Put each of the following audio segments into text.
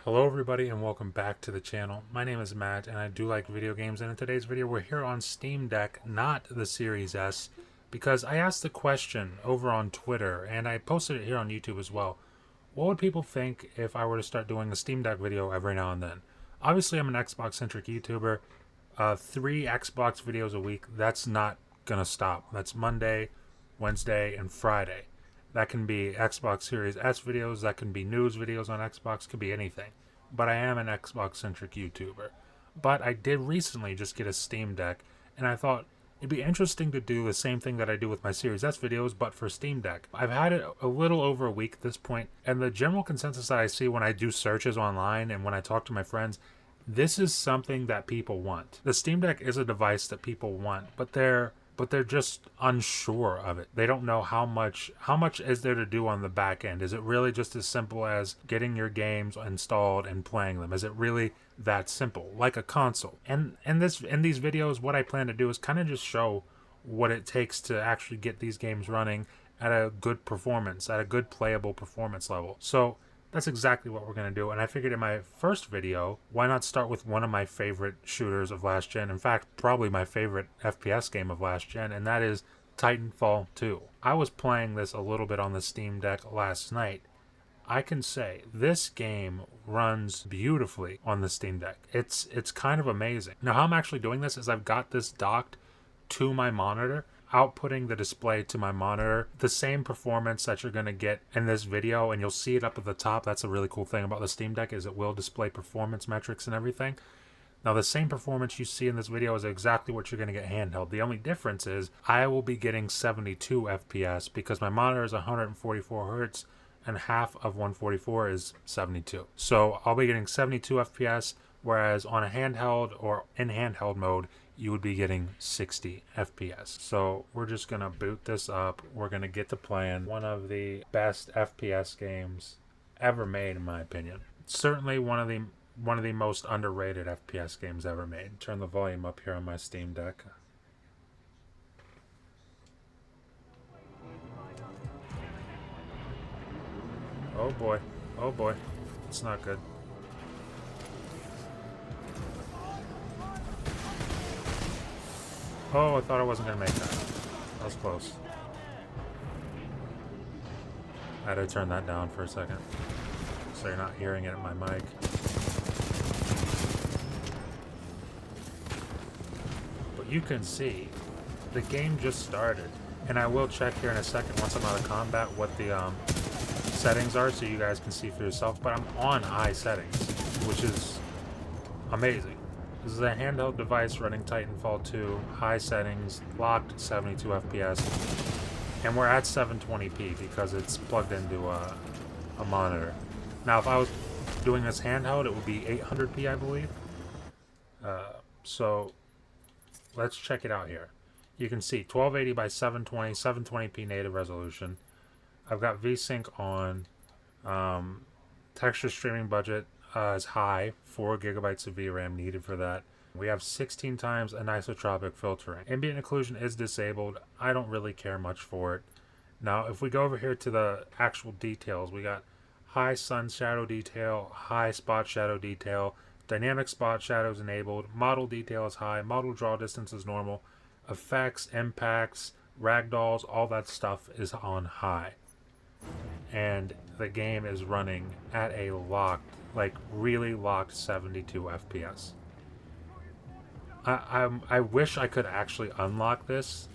Hello everybody and welcome back to the channel. My name is Matt and I do like video games, and in today's video we're here on Steam Deck, not the Series S, because I asked the question over on Twitter and I posted it here on YouTube as well. What would people think if I were to start doing a Steam Deck video every now and then? Obviously I'm an Xbox centric YouTuber. 3 Xbox videos a week, that's not gonna stop. That's Monday, Wednesday, and Friday. That can be Xbox Series S videos, that can be news videos on Xbox, could be anything. But I am an Xbox centric YouTuber. But I did recently just get a Steam Deck, and I thought it'd be interesting to do the same thing that I do with my Series S videos, but for Steam Deck. I've had it a little over a week at this point, and the general consensus that I see when I do searches online and when I talk to my friends, this is something that people want. The Steam Deck is a device that people want, but they're just unsure of it. They don't know how much is there to do on the back end. Is it really just as simple as getting your games installed and playing them? Is it really that simple, like a console? And in these videos, what I plan to do is kind of just show what it takes to actually get these games running at a good performance, at a good playable performance level. So that's exactly what we're going to do. And I figured in my first video, why not start with one of my favorite shooters of last gen? In fact, probably my favorite FPS game of last gen, and that is Titanfall 2. I was playing this a little bit on the Steam Deck last night. I can say this game runs beautifully on the Steam Deck. It's kind of amazing. Now, how I'm actually doing this is I've got this docked to my monitor, outputting the display to my monitor, the same performance that you're going to get in this video, and you'll see it up at the top. That's a really cool thing about the Steam Deck, is it will display performance metrics and everything. Now, the same performance you see in this video is exactly what you're going to get handheld. The only difference is I will be getting 72 FPS because my monitor is 144 hertz and half of 144 is 72. So I'll be getting 72 FPS, whereas on a handheld or in handheld mode, you would be getting 60 FPS. So we're just gonna boot this up. We're gonna get to playing one of the best FPS games ever made, in my opinion. Certainly one of the most underrated FPS games ever made. Turn the volume up here on my Steam Deck. Oh boy, oh boy, it's not good. Oh, I thought I wasn't going to make that. That was close. I had to turn that down for a second, so you're not hearing it in my mic. But you can see, the game just started. And I will check here in a second, once I'm out of combat, what the settings are, so you guys can see for yourself. But I'm on high settings, which is amazing. This is a handheld device running Titanfall 2, high settings, locked 72 FPS, and we're at 720p because it's plugged into a monitor. Now, if I was doing this handheld, it would be 800p, I believe. So let's check it out here. You can see 1280 by 720, 720p native resolution. I've got VSync on. Texture streaming budget is high, 4 gigabytes of VRAM needed for that. We have 16 times anisotropic filtering. Ambient occlusion is disabled. I don't really care much for it. Now, if we go over here to the actual details, we got high sun shadow detail, high spot shadow detail, dynamic spot shadows enabled, model detail is high, model draw distance is normal, effects, impacts, ragdolls, all that stuff is on high. And the game is running at a locked, like really locked 72 FPS. I wish I could actually unlock this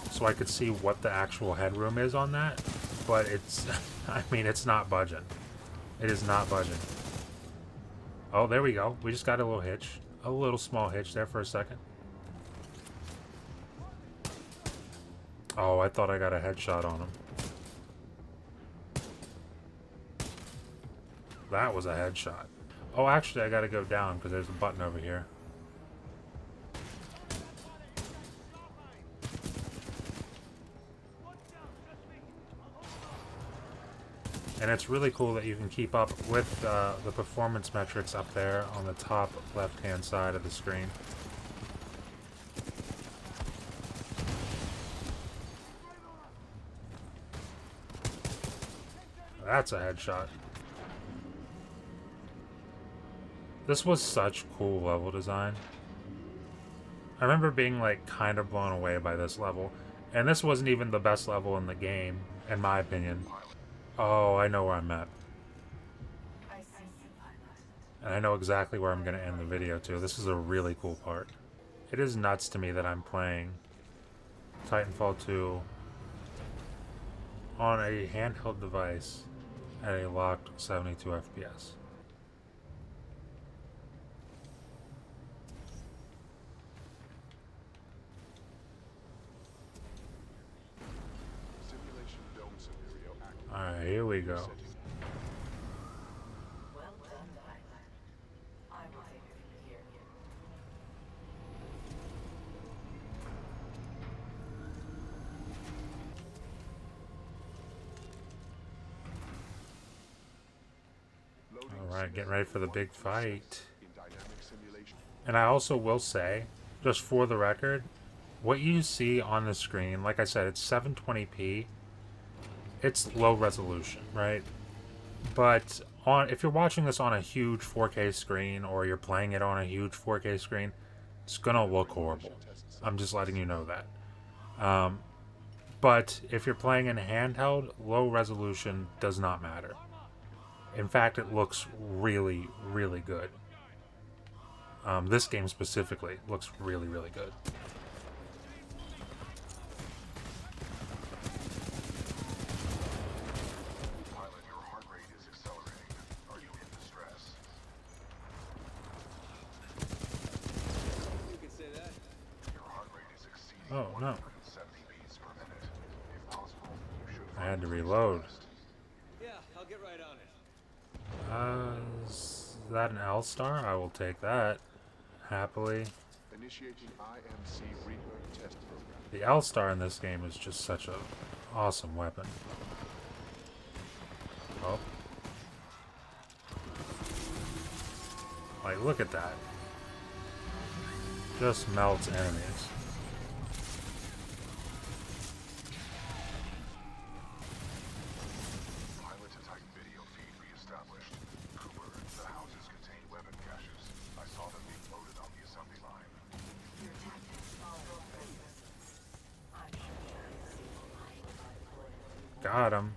so I could see what the actual headroom is on that, but it's, I mean, it's not budging. It is not budging. Oh, there we go. We just got a little hitch. A little small hitch there for a second. Oh, I thought I got a headshot on him. That was a headshot. Oh, actually, I gotta go down because there's a button over here. And it's really cool that you can keep up with the performance metrics up there on the top left-hand side of the screen. That's a headshot. This was such cool level design. I remember being like kind of blown away by this level. And this wasn't even the best level in the game, in my opinion. Oh, I know where I'm at. And I know exactly where I'm going to end the video too. This is a really cool part. It is nuts to me that I'm playing Titanfall 2 on a handheld device at a locked 72 FPS. Alright, here we go. Alright, getting ready for the big fight. And I also will say, just for the record, what you see on the screen, like I said, it's 720p. It's low resolution, right? But if you're watching this on a huge 4K screen or you're playing it on a huge 4K screen, it's gonna look horrible. I'm just letting you know that. But if you're playing in handheld, low resolution does not matter. In fact, it looks really, really good. This game specifically looks really, really good. Pilot, your heart rate is accelerating. Are you in distress? You can say that. Your heart rate is exceeding Oh, no. 170 beats per minute. If possible, you should I had to reload. Yeah, I'll get right on it. Is that an L star? I will take that. Happily. Initiating IMC Reaper test program. The L star in this game is just such a awesome weapon. Oh. Like, look at that. Just melts enemies. Pilot to Titan video feed reestablished. Cooper, the houses contain weapon caches. I saw them being loaded on the assembly line. Got him.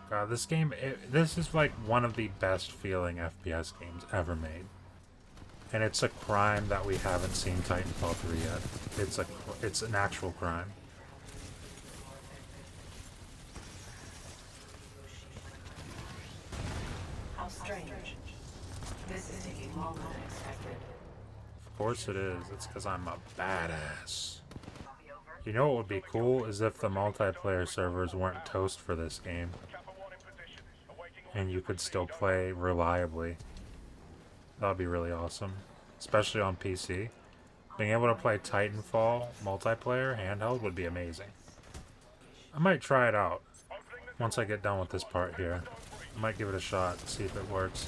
God, this game, this is like one of the best feeling FPS games ever made. And it's a crime that we haven't seen Titanfall 3 yet. It's an actual crime. How strange. This is taking longer than expected. Of course it is. It's because I'm a badass. You know what would be cool is if the multiplayer servers weren't toast for this game. And you could still play reliably. That would be really awesome. Especially on PC. Being able to play Titanfall multiplayer handheld would be amazing. I might try it out once I get done with this part here. I might give it a shot, see if it works.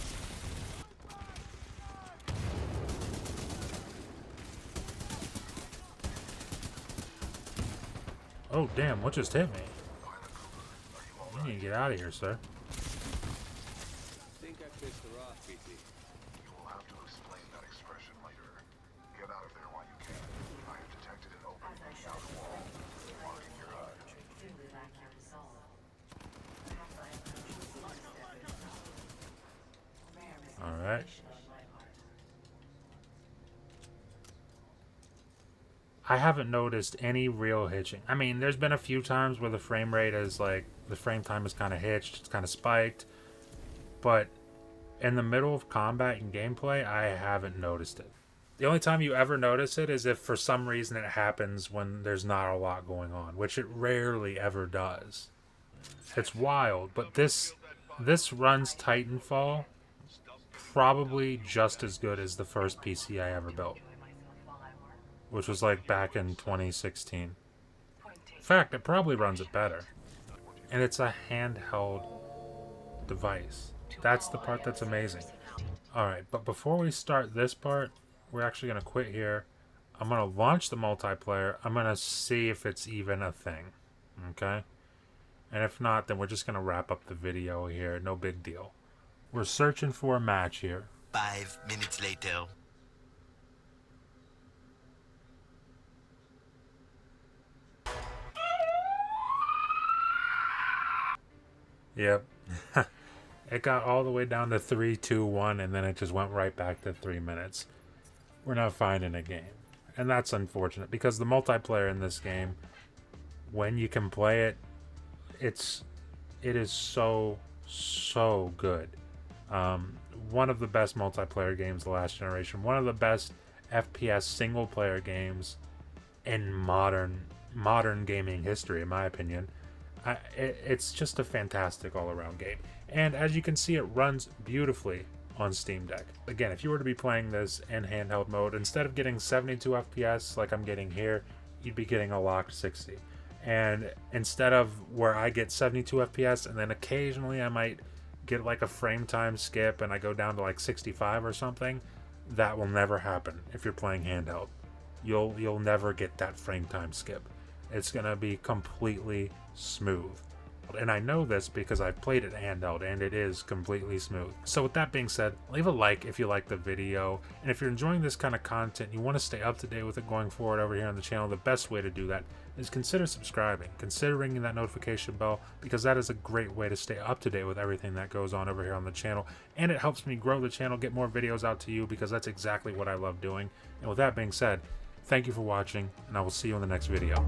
Oh damn, what just hit me? You need to get out of here, sir. Think I pissed her off, PT. You will have to explain that expression later. Get out of there while you can. I have detected an opening in the outer wall. Marking your HUD. Alright. I haven't noticed any real hitching. I mean, there's been a few times where the frame rate is like, the frame time is kind of hitched, it's kind of spiked. But in the middle of combat and gameplay, I haven't noticed it. The only time you ever notice it is if for some reason it happens when there's not a lot going on, which it rarely ever does. It's wild, but this runs Titanfall probably just as good as the first PC I ever built, which was like back in 2016. In fact, it probably runs it better. And it's a handheld device. That's the part that's amazing. Alright, but before we start this part, we're actually going to quit here. I'm going to launch the multiplayer. I'm going to see if it's even a thing. Okay? And if not, then we're just going to wrap up the video here. No big deal. We're searching for a match here. 5 minutes later. Yep. It got all the way down to 3, 2, 1, and then it just went right back to 3 minutes. We're not finding a game. And that's unfortunate because the multiplayer in this game, when you can play it, it is so good. One of the best multiplayer games the last generation, one of the best FPS single player games in modern gaming history, in my opinion. It's just a fantastic all-around game, and as you can see, it runs beautifully on Steam Deck. Again, if you were to be playing this in handheld mode, instead of getting 72 FPS like I'm getting here, you'd be getting a locked 60. And instead of where I get 72 FPS and then occasionally I might get like a frame time skip and I go down to like 65 or something, that will never happen if you're playing handheld. You'll never get that frame time skip. It's gonna be completely smooth. And I know this because I've played it handheld and it is completely smooth. So with that being said, leave a like if you like the video, and if you're enjoying this kind of content and you want to stay up to date with it going forward over here on the channel, the best way to do that is consider subscribing, consider ringing that notification bell, because that is a great way to stay up to date with everything that goes on over here on the channel, and it helps me grow the channel, get more videos out to you, because that's exactly what I love doing. And with that being said, thank you for watching, and I will see you in the next video.